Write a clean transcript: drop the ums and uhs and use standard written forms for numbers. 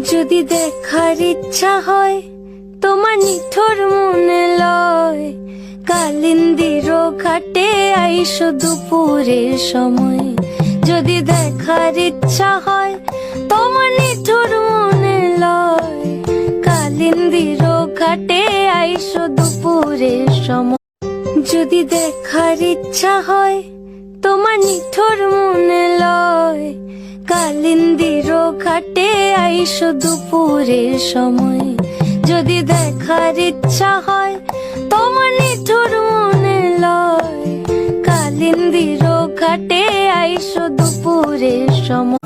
যদি দেখার ইচ্ছা হয় তোমার নিঠুর মনে লয়, কালিন্দির ঘাটে আইসো দুপুরের সময়। যদি দেখার ইচ্ছা হয় তোমার নিঠুর মনে লয়, কালিন্দির ঘাটে আইসো দুপুরের সময়। যদি দেখার ইচ্ছা হয় তোমার নিঠুর মনে লয়, কালিন্দির ঘাটে আইসো দুপুরের সময়। যদি দেখার ইচ্ছা হয় তোমার নিঠুর মনে লয়, কালিন্দির ঘাটে আইসো দুপুরের সময়।